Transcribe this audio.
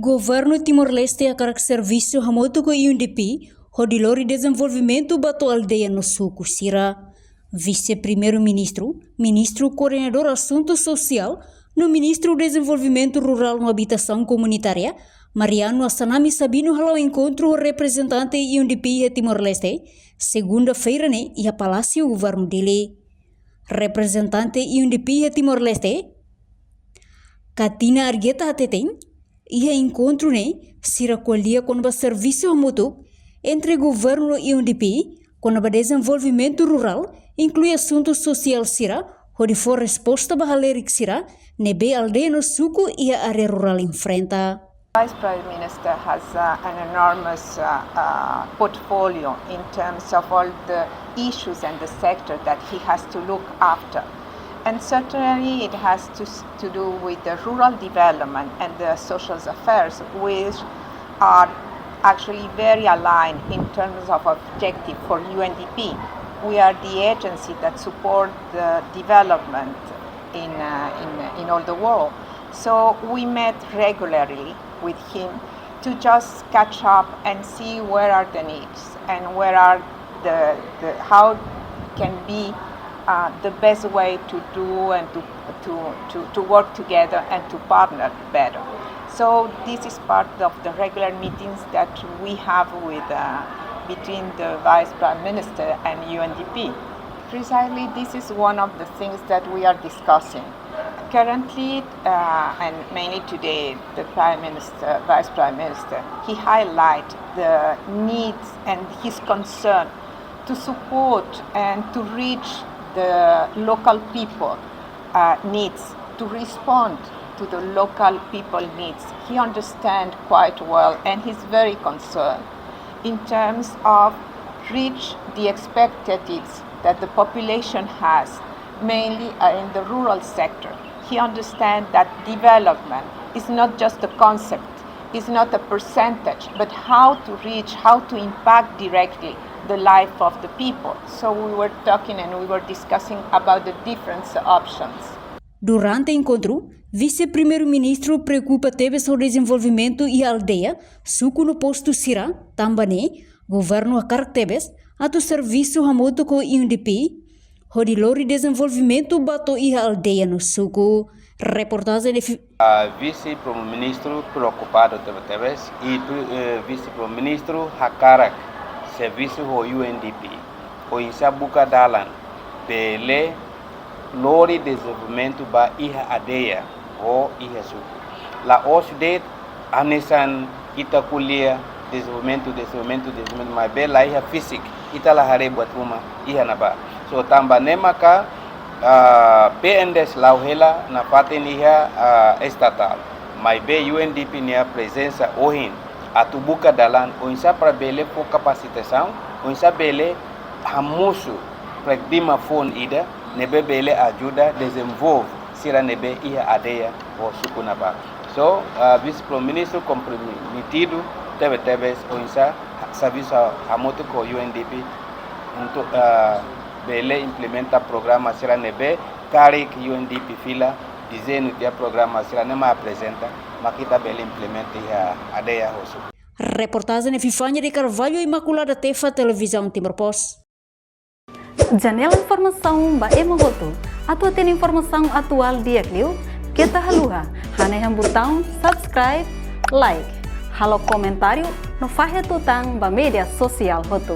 Governo Timor-Leste akarak serviço hamoto ko UNDP, hodilori Dezenvolvimentu bato Aldeia no suku sira. Vice-primeiro-ministro, ministro coordenador assunto social, no ministro Desenvolvimento Rural no Habitação Comunitária, Mariano Assanami Sabino halau encontro representante UNDP e Timor-Leste, segunda-feira né, e a Palácio Governo dele. Representante UNDP e Timor-Leste, Katina Argueta Ateteng, e encontro né, se recolhia com o serviço mútuo entre governo e UNDP, com o desenvolvimento rural, inclui assunto social sira, onde for resposta bahaleric sira, nebe aldeia no suco e a área rural enfrenta. Vice Prime Minister has an enormous portfolio in terms of all the issues and the sector that he has to look after. And certainly it has to do with the rural development and the social affairs, which are actually very aligned in terms of objective for UNDP. We are the agency that support the development in all the world. So we met regularly with him to just catch up and see where are the needs and where are how can be the best way to do and to work together and to partner better. So this is part of the regular meetings that we have with between the Vice Prime Minister and UNDP. Precisely, this is one of the things that we are discussing. Currently, and mainly today, the Prime Minister, Vice Prime Minister, he highlights the needs and his concern to support and to reach the local people needs, to respond to the local people needs. He understands quite well and he's very concerned in terms of reach the expectations that the population has, mainly in the rural sector. He understands that development is not just a concept, it's not a percentage, but how to reach, how to impact directly the life of the people. So we were talking and we were discussing about the different options. Durante o encontro, vice-primeiro-ministro preocupa teve sobre o desenvolvimento e a aldeia, suco no posto Sira, também, governo a Cartebes, ato serviço hamoto com UNDP, hodilori desenvolvimento bato e a aldeia no suco. Reportagem de vice-primeiro-ministro preocupado Tebes e vice-primeiro-ministro Hakarak, serviço do UNDP, o Insabuca Dalan, pele lori desenvolvimento ba iha Aldeia o iha suku. La osdet anesan kita kuliah desenvolvimento, mas bela iha fisik, ita la hare buat rumah iha naba. So tambah nemaka PNDS lauhela na paten iha estatal, mas be UNDP nia presença ohin, atubuca dalan, o insa para bele por capacitação, o insa bele hamusu prekdima phone ida, nebe bele ajuda desenvolve sira nebe iha Aldeia o suku naba. So vice-primeiro-ministro comprometido tebes o insa serviço hamoto com UNDP untuk bele implementa programa sira nebe kari que UNDP fila dizendo dia programa sira nema apresenta makita bele implementa iha Aldeia o suku. Reportagem de Fifanya de Carvalho Imaculada Tefa Televisão Timor Post. Janela informação ba emogoto. Atau tem informação atual dia kliu, kita haluha, haneham botão subscribe, like, halo comentário no fahe tutang ba media sosial hotu.